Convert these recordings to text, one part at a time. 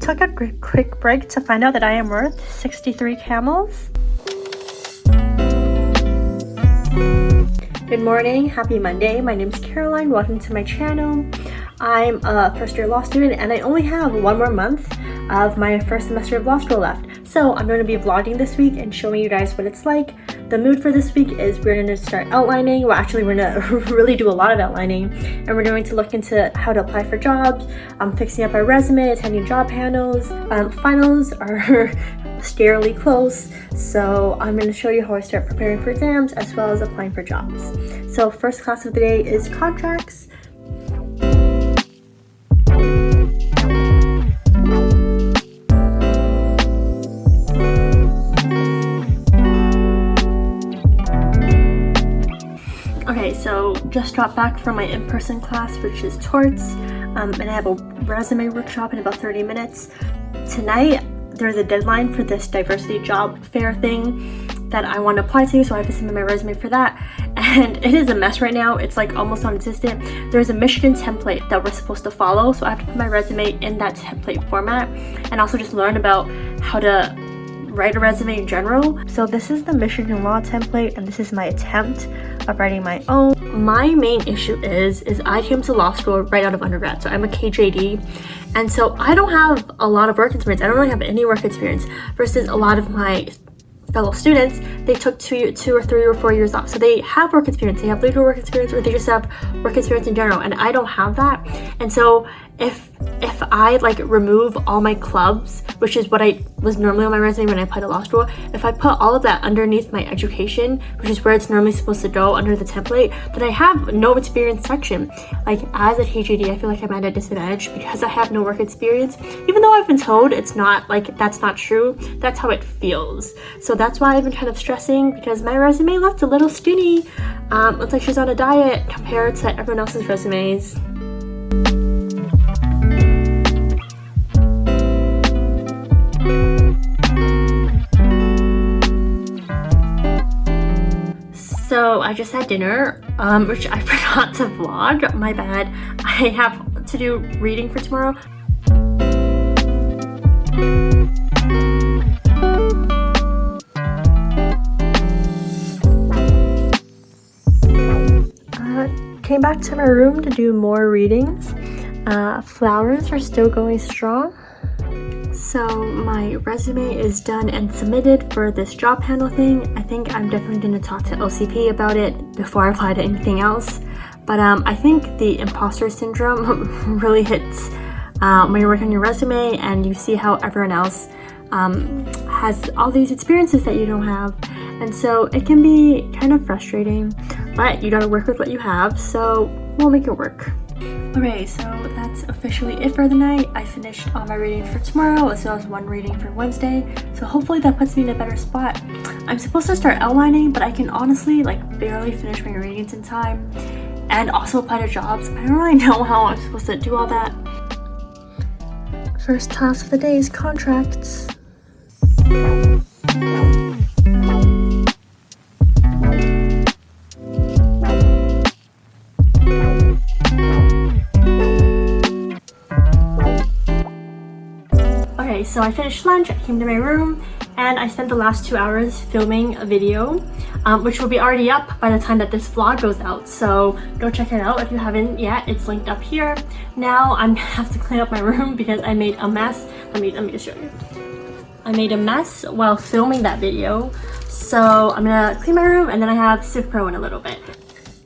took a quick break to find out that I am worth 63 camels. Good morning, happy Monday. My name is Caroline. Welcome to my channel. I'm a first-year law student and I only have 1 more month of my first semester of law school left. So I'm going to be vlogging this week and showing you guys what it's like. The mood for this week is we're going to start outlining. Well, actually, we're going to really do a lot of outlining, and we're going to look into how to apply for jobs, fixing up our resume, attending job panels. Finals are scarily close, so I'm going to show you how I start preparing for exams as well as applying for jobs. So first class of the day is contracts. Okay, so just got back from my in-person class, which is torts, and I have a resume workshop in about 30 minutes. Tonight, there's a deadline for this diversity job fair thing that I want to apply to, so I have to submit my resume for that, and it is a mess right now. It's like almost non-existent. There's a Michigan template that we're supposed to follow, so I have to put my resume in that template format and also just learn about how to write a resume in general. So this is the Michigan law template, and this is my attempt of writing my own. My main issue is I came to law school right out of undergrad, so I'm a KJD, and so I don't have a lot of work experience. I don't really have any work experience versus a lot of my fellow students. They took 2 or 3 or 4 years off, so they have work experience. They have legal work experience, or they just have work experience in general, and I don't have that. And so if I like remove all my clubs, which is what I was normally on my resume when I applied to law school, if I put all of that underneath my education, which is where it's normally supposed to go under the template, then I have no experience section. Like as a KJD, I feel like I'm at a disadvantage because I have no work experience, even though I've been told it's not, like, that's not true. That's how it feels. So that's why I've been kind of stressing, because my resume looks a little skinny. Looks like she's on a diet compared to everyone else's resumes. So I just had dinner, which I forgot to vlog. My bad. I have to do reading for tomorrow. Came back to my room to do more readings. Flowers are still going strong. So my resume is done and submitted for this job panel thing. I think I'm definitely going to talk to OCP about it before I apply to anything else. But I think the imposter syndrome really hits when you're working on your resume and you see how everyone else has all these experiences that you don't have. And so it can be kind of frustrating, but you gotta work with what you have, so we'll make it work. Okay, so that's officially it for the night. I finished all my readings for tomorrow as well as 1 reading for Wednesday, so hopefully that puts me in a better spot. I'm supposed to start outlining, but I can honestly barely finish my readings in time and also apply to jobs. I don't really know how I'm supposed to do all that. First task of the day is contracts. Okay, so I finished lunch, I came to my room, and I spent the last 2 hours filming a video, which will be already up by the time that this vlog goes out, so go check it out if you haven't yet. It's linked up here. Now I'm gonna have to clean up my room because I made a mess. Let me just show you. I made a mess while filming that video, so I'm gonna clean my room, and then I have Civ Pro in a little bit.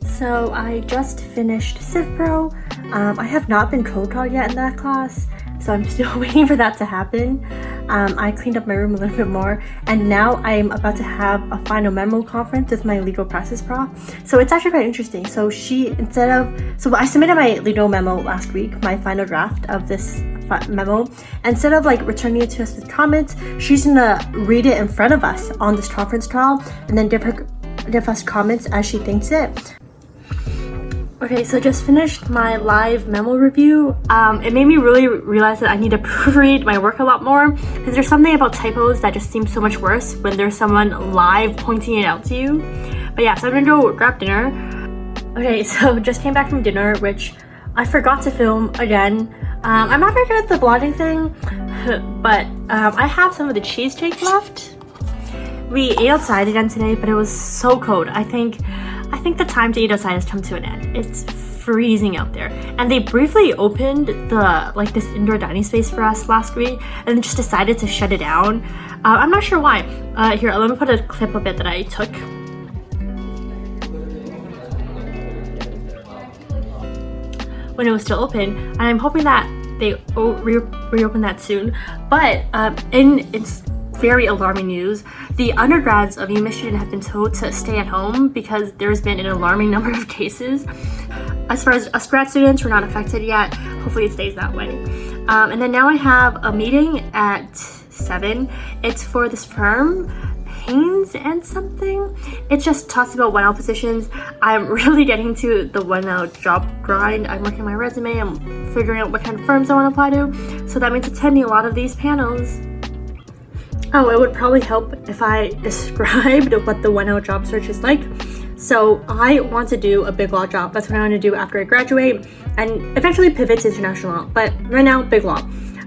So I just finished Civ Pro. I have not been code called yet in that class, so I'm still waiting for that to happen. I cleaned up my room a little bit more, and now I'm about to have a final memo conference with my legal practice prof. So it's actually quite interesting. So I submitted my legal memo last week, my final draft of this memo. Instead of returning it to us with comments, she's gonna read it in front of us on this conference call and then give us comments as she thinks it. Okay, so just finished my live memo review. It made me really realize that I need to proofread my work a lot more, because there's something about typos that just seems so much worse when there's someone live pointing it out to you. But yeah, so I'm gonna go grab dinner. Okay, so just came back from dinner, which I forgot to film again. I'm not very good at the vlogging thing. but I have some of the cheesecake left. We ate outside again today, but it was so cold. I think the time to eat outside has come to an end. It's freezing out there, and they briefly opened this indoor dining space for us last week, and then just decided to shut it down. I'm not sure why. Here, let me put a clip of it that I took. When it was still open, and I'm hoping that they reopen that soon. But it's very alarming news. The undergrads of UMission have been told to stay at home because there's been an alarming number of cases. As far as us grad students, we're not affected yet. Hopefully it stays that way. And then now I have a meeting at 7. It's for this firm, Haynes and something. It just talks about 1L positions. I'm really getting to the 1L job grind. I'm working my resume. I'm figuring out what kind of firms I want to apply to. So that means attending a lot of these panels. Oh, it would probably help if I described what the 1L job search is like. So I want to do a big law job. That's what I want to do after I graduate and eventually pivot to international law. But right now, big law.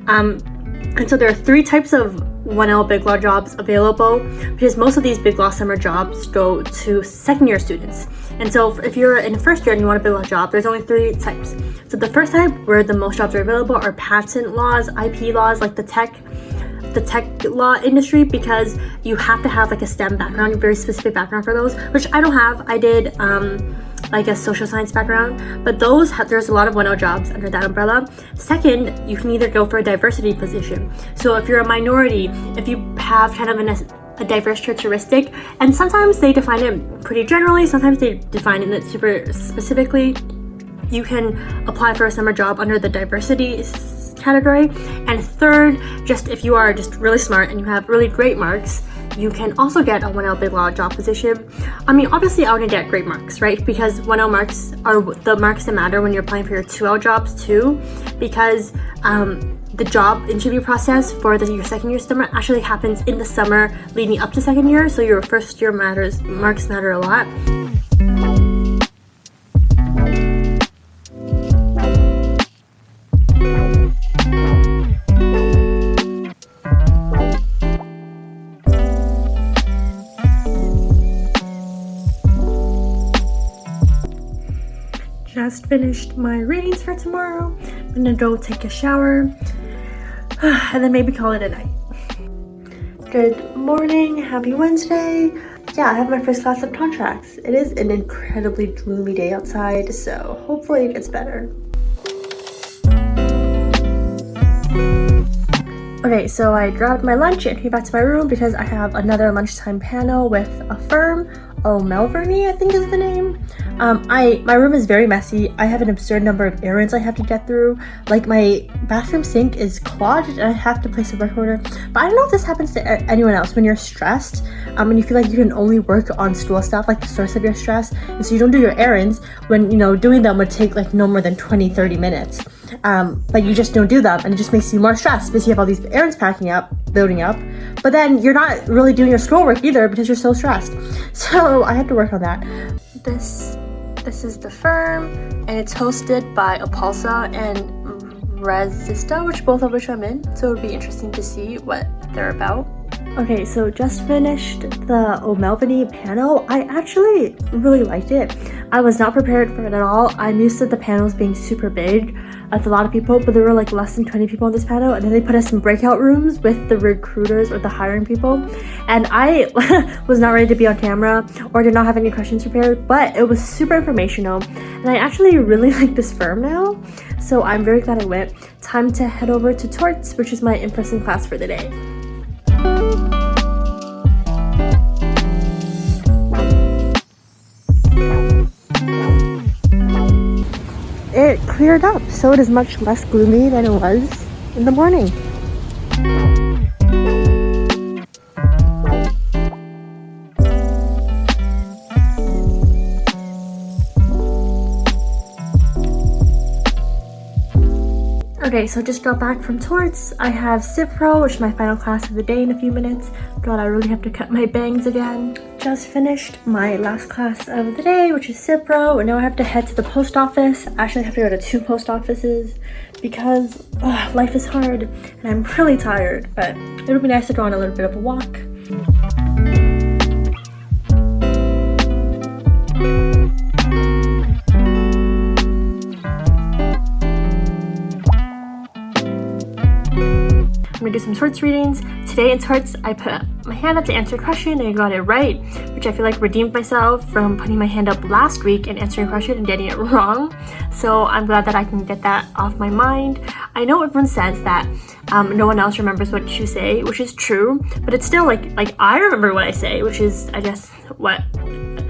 And so there are 3 types of 1L big law jobs available because most of these big law summer jobs go to second year students. And so if you're in the first year and you want a big law job, there's only 3 types. So the first type where the most jobs are available are patent laws, IP laws, like the tech law industry, because you have to have like a STEM background, a very specific background for those, which I don't have. I did like a social science background, but there's a lot of 1L jobs under that umbrella. Second, you can either go for a diversity position. So if you're a minority, if you have kind of a diverse characteristic, and sometimes they define it pretty generally, sometimes they define it super specifically, you can apply for a summer job under the diversity category. And third, just if you are just really smart and you have really great marks, you can also get a 1L big law job position. I mean, obviously I want to get great marks, right? Because 1L marks are the marks that matter when you're applying for your 2L jobs too, because the job interview process for your second year summer actually happens in the summer leading up to second year, so your first year marks matter a lot. Just finished my readings for tomorrow. I'm gonna go take a shower and then maybe call it a night. Good morning, happy Wednesday. Yeah, I have my first class of contracts. It is an incredibly gloomy day outside, so hopefully it gets better. Okay, so I grabbed my lunch and came back to my room because I have another lunchtime panel with a firm. Melverney, I think is the name. My room is very messy. I have an absurd number of errands I have to get through. Like, my bathroom sink is clogged and I have to place a work order. But I don't know if this happens to anyone else. When you're stressed and you feel like you can only work on school stuff, like the source of your stress, and so you don't do your errands when, doing them would take like no more than 20-30 minutes. But you just don't do them, and it just makes you more stressed because you have all these errands building up, but then you're not really doing your schoolwork either because you're so stressed. So I had to work on that. This is the firm, and it's hosted by Apalsa and Resista, both of which I'm in, so it would be interesting to see what they're about. Okay, so just finished the O'Melveny panel. I actually really liked it. I was not prepared for it at all. I'm used to the panels being super big. That's a lot of people, but there were like less than 20 people in this panel, and then they put us in breakout rooms with the recruiters or the hiring people, and I was not ready to be on camera or did not have any questions prepared, but it was super informational, and I actually really like this firm now, so I'm very glad I went. Time to head over to Torts, which is my in-person class for the day. It cleared up, so it is much less gloomy than it was in the morning. Okay, so just got back from Torts. I have Civ Pro, which is my final class of the day in a few minutes. God, I really have to cut my bangs again. Just finished my last class of the day, which is Civ Pro, and now I have to head to the post office. Actually, I have to go to 2 post offices because life is hard and I'm really tired, but it'll be nice to go on a little bit of a walk. I'm gonna do some torts readings. Today in torts, I put my hand up to answer a question and I got it right, which I feel like redeemed myself from putting my hand up last week and answering a question and getting it wrong. So I'm glad that I can get that off my mind. I know everyone says that no one else remembers what you say, which is true, but it's still like I remember what I say, which is, I guess, what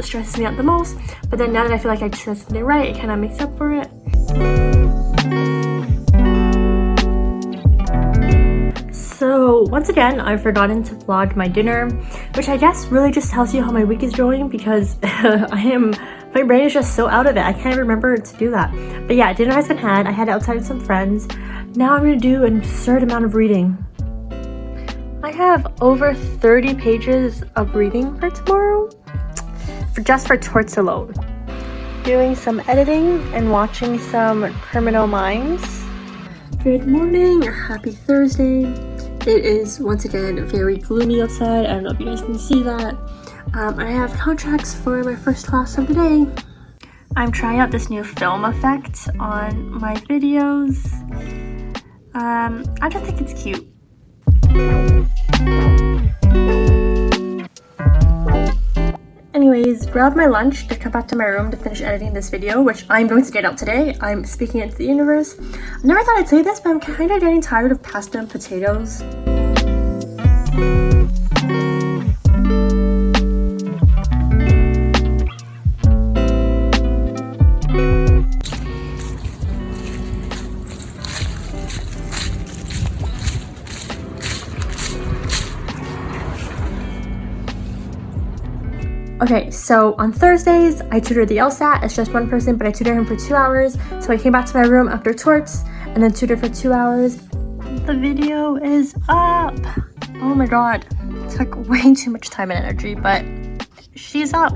stresses me out the most. But then now that I feel like I said something right, it kind of makes up for it. So once again, I've forgotten to vlog my dinner, which I guess really just tells you how my week is going, because my brain is just so out of it. I can't remember to do that. But yeah, dinner has been had. I had it outside with some friends. Now I'm gonna do an absurd amount of reading. I have over 30 pages of reading for tomorrow, just for torts alone. Doing some editing and watching some Criminal Minds. Good morning, happy Thursday. It is once again very gloomy outside. I don't know if you guys can see that. I have contracts for my first class of the day. I'm trying out this new film effect on my videos. I just think it's cute. Anyways, grabbed my lunch to come back to my room to finish editing this video, which I'm going to get out today. I'm speaking into the universe. I never thought I'd say this, but I'm kind of getting tired of pasta and potatoes. Okay, so on Thursdays, I tutor the LSAT. It's just one person, but I tutor him for 2 hours. So I came back to my room after torts and then tutored for 2 hours. The video is up. Oh my god. It took way too much time and energy, but she's up.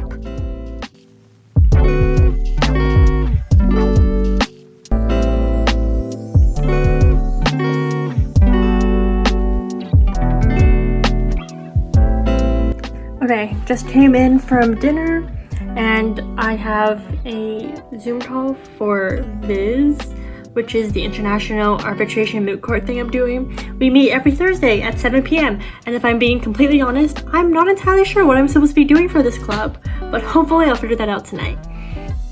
Okay, just came in from dinner and I have a Zoom call for Viz, which is the International Arbitration Moot Court thing I'm doing. We meet every Thursday at 7 p.m. and if I'm being completely honest, I'm not entirely sure what I'm supposed to be doing for this club, but hopefully I'll figure that out tonight.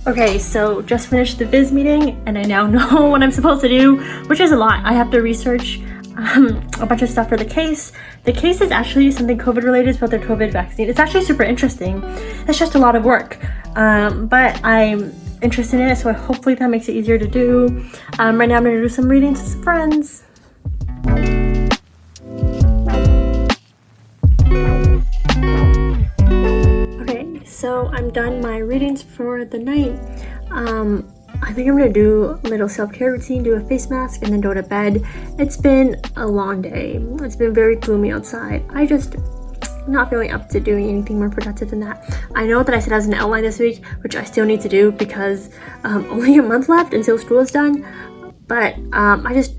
Okay, so just finished the Viz meeting and I now know what I'm supposed to do, which is a lot. I have to research a bunch of stuff for the case. The case is actually something COVID related. It's about their COVID vaccine. It's actually super interesting. It's just a lot of work, but I'm interested in it, so hopefully that makes it easier to do. Right now I'm going to do some reading to some friends. Okay, so I'm done my readings for the night. I think I'm gonna do a little self-care routine, do a face mask, and then go to bed. It's been a long day. It's been very gloomy outside. I just not feeling up to doing anything more productive than that. I know that I said I was gonna outline this week, which I still need to do because only a month left until school is done. But I just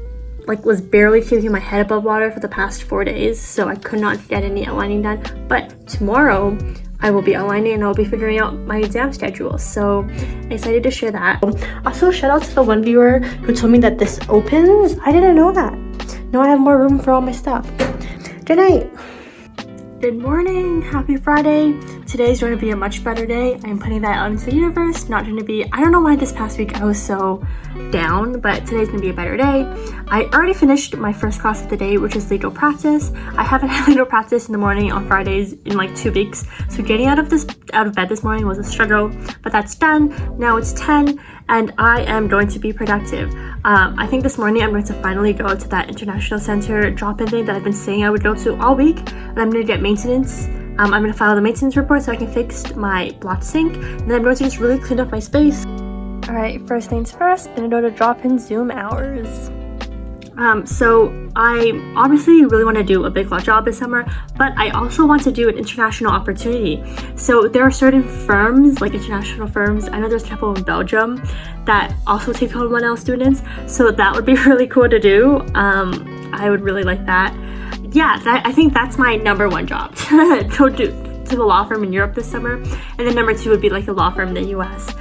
was barely keeping my head above water for the past 4 days, so I could not get any outlining done. But tomorrow I will be outlining and I'll be figuring out my exam schedule, so excited to share that. Also, shout out to the one viewer who told me that this opens. I didn't know that. Now I have more room for all my stuff. Good night. Good morning, happy Friday. Today's going to be a much better day. I'm putting that out into the universe. Not going to be, I don't know why this past week I was so down, but today's going to be a better day. I already finished my first class of the day, which is legal practice. I haven't had legal practice in the morning on Fridays in 2 weeks, so getting out of bed this morning was a struggle, but that's done. Now it's 10 and I am going to be productive. I think this morning I'm going to finally go to that International Center drop-in thing that I've been saying I would go to all week, and I'm going to get maintenance. I'm going to file the maintenance report so I can fix my blocked sink, and then I'm going to just really clean up my space. Alright, first things first, I'm going to go to drop-in Zoom hours. So I obviously really want to do a big law job this summer, but I also want to do an international opportunity. So there are certain firms, like international firms, I know there's a couple in Belgium that also take on 1L students, so that would be really cool to do. I would really like that. Yeah, I think that's my number one job, to go to a law firm in Europe this summer, and then number two would be like a law firm in the US.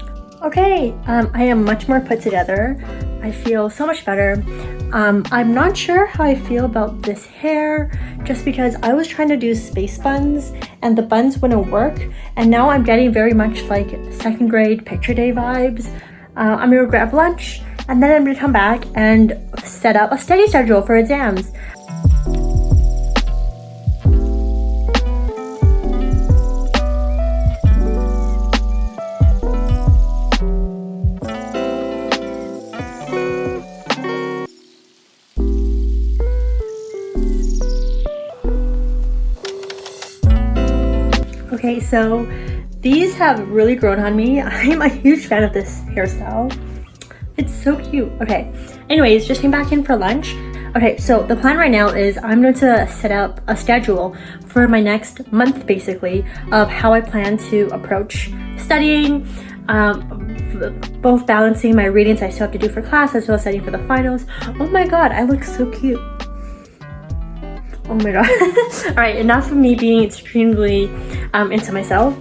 Okay, I am much more put together. I feel so much better. I'm not sure how I feel about this hair, just because I was trying to do space buns and the buns wouldn't work, and now I'm getting very much like second grade picture day vibes. I'm gonna grab lunch and then I'm gonna come back and set up a study schedule for exams. Okay, so these have really grown on me. I'm a huge fan of this hairstyle. It's so cute. Okay, anyways, just came back in for lunch. Okay, so the plan right now is I'm going to set up a schedule for my next month, basically, of how I plan to approach studying, both balancing my readings I still have to do for class as well as studying for the finals. Oh my god, I look so cute. Oh my god. Alright, enough of me being extremely into myself.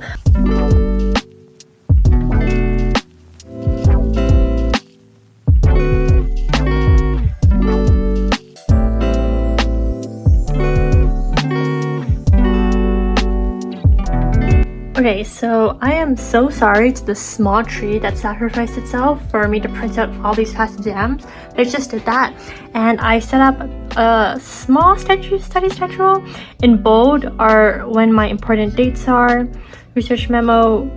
Okay, so I am so sorry to the small tree that sacrificed itself for me to print out all these past exams. It just did that. And I set up a small study schedule. In bold are when my important dates are, research memo,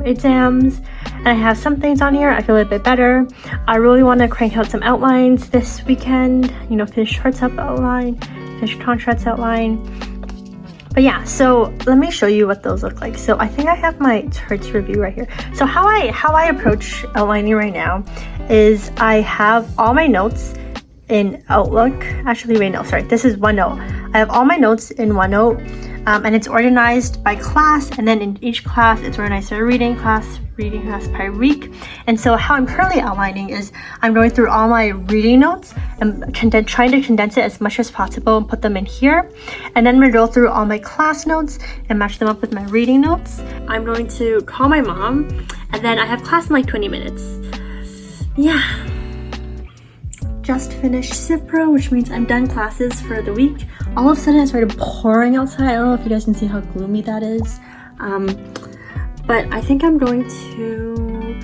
exams, and I have some things on here. I feel a bit better. I really want to crank out some outlines this weekend, you know, finish shorts up outline, finish contracts outline. But yeah, so let me show you what those look like. So I think I have my charts review right here. So how I approach outlining right now is I have all my notes in Outlook. Actually, wait, no, sorry, this is OneNote. I have all my notes in OneNote, and it's organized by class, and then in each class it's organized by reading class per week. And so how I'm currently outlining is I'm going through all my reading notes and trying to condense it as much as possible and put them in here. And then I'm going to go through all my class notes and match them up with my reading notes. I'm going to call my mom, and then I have class in like 20 minutes. Yeah. Just finished Civ Pro, which means I'm done classes for the week. All of a sudden it started pouring outside. I don't know if you guys can see how gloomy that is. But I think I'm going to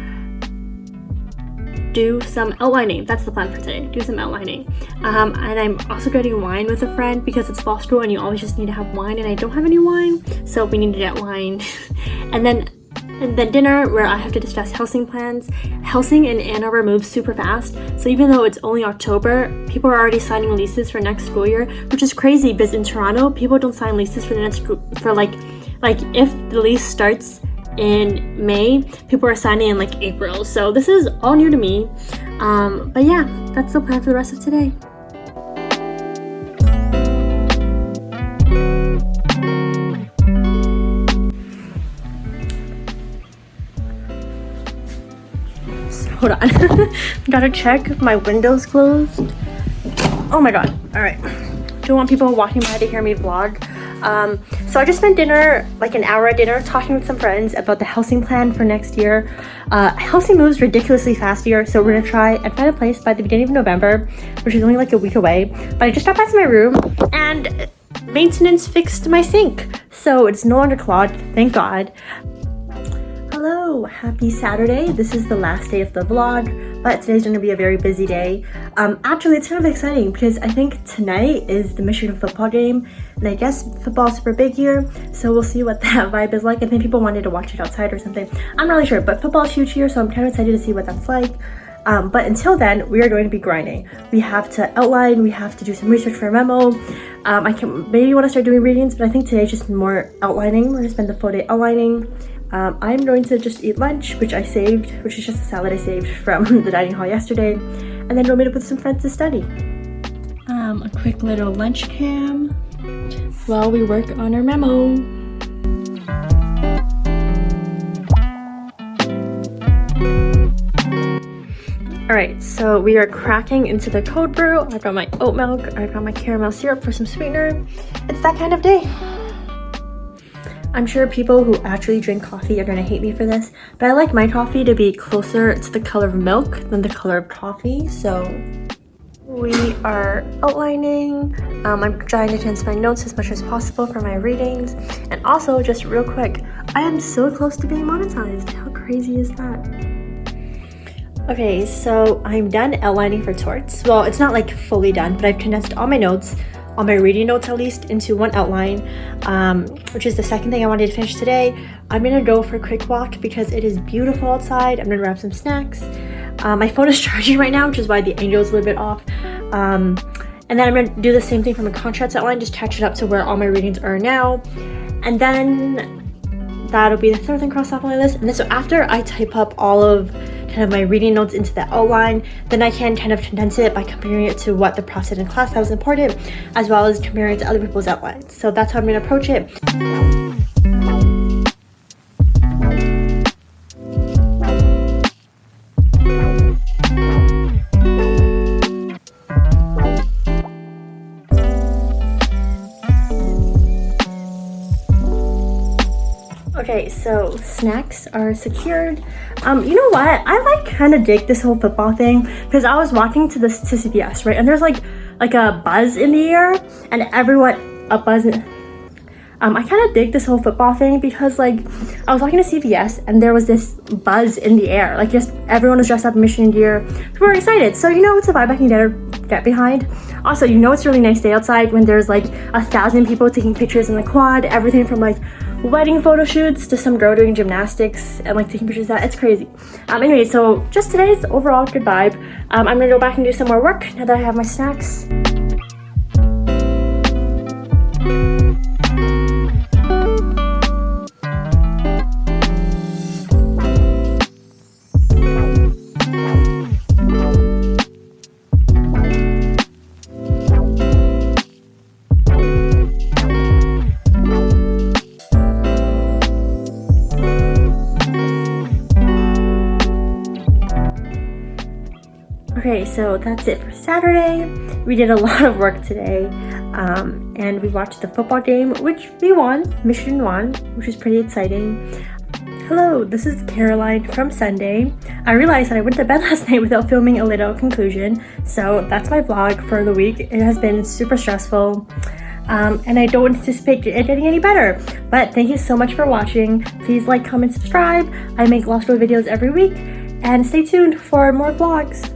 do some outlining. That's the plan for today, do some outlining. And I'm also getting wine with a friend because it's fall school and you always just need to have wine, and I don't have any wine, so we need to get wine. and then dinner, where I have to discuss housing plans. Housing in Ann Arbor moves super fast, so even though it's only October, people are already signing leases for next school year, which is crazy because in Toronto, people don't sign leases for the next for like if the lease starts in May, people are signing in like April. So this is all new to me. But yeah, that's the plan for the rest of today. So, hold on. Gotta check my windows closed. Oh my god. Alright. Don't want people walking by to hear me vlog. So I just spent dinner, like an hour at dinner, talking with some friends about the housing plan for next year. Housing moves ridiculously fast here, so we're gonna try and find a place by the beginning of November, which is only like a week away. But I just got back to my room and maintenance fixed my sink, so it's no longer clogged, thank God. Hello, happy Saturday. This is the last day of the vlog, but today's going to be a very busy day. Actually, it's kind of exciting because I think tonight is the Michigan football game, and I guess football's super big here, so we'll see what that vibe is like. I think people wanted to watch it outside or something. I'm not really sure, but football's huge here, so I'm kind of excited to see what that's like. But until then, we are going to be grinding. We have to outline, we have to do some research for a memo. I can maybe want to start doing readings, but I think today's just more outlining. We're going to spend the full day outlining. I'm going to just eat lunch, which I saved, which is just a salad I saved from the dining hall yesterday, and then go meet up with some friends to study. a quick little lunch cam while we work on our memo. Alright, so we are cracking into the cold brew. I've got my oat milk, I've got my caramel syrup for some sweetener. It's that kind of day. I'm sure people who actually drink coffee are gonna hate me for this, but I like my coffee to be closer to the color of milk than the color of coffee, so we are outlining. I'm trying to condense my notes as much as possible for my readings. And also, just real quick, I am so close to being monetized. How crazy is that? Okay, so I'm done outlining for torts. Well, it's not like fully done, but I've condensed all my notes, all my reading notes at least, into one outline, which is the second thing I wanted to finish today. I'm gonna go for a quick walk because it is beautiful outside. I'm gonna grab some snacks. My phone is charging right now, which is why the angle is a little bit off. And then I'm gonna do the same thing for my contracts outline, just catch it up to where all my readings are now. And then that'll be the third thing crossed off my list. And then so after I type up all of kind of my reading notes into that outline, then I can kind of condense it by comparing it to what the prof said in class that was important, as well as comparing it to other people's outlines. So that's how I'm gonna approach it. Okay, so snacks are secured. You know what? I like kind of dig this whole football thing because I was walking to CVS, right? And there's like a buzz in the air, and everyone a buzz. I kind of dig this whole football thing because like I was walking to CVS and there was this buzz in the air. Like just everyone was dressed up in Michigan gear. People were excited. So you know it's a vibe I can get behind. Also, you know it's a really nice day outside when there's like 1,000 people taking pictures in the quad. Everything from like wedding photo shoots to some girl doing gymnastics and like taking pictures of that. It's crazy. Anyway, so just today's overall good vibe. I'm gonna go back and do some more work now that I have my snacks. Okay, so that's it for Saturday. We did a lot of work today, and we watched the football game, which we won. Michigan won, which is pretty exciting. Hello, this is Caroline from Sunday. I realized that I went to bed last night without filming a little conclusion, so that's my vlog for the week. It has been super stressful, and I don't anticipate it getting any better. But thank you so much for watching. Please like, comment, subscribe. I make law school videos every week, and stay tuned for more vlogs.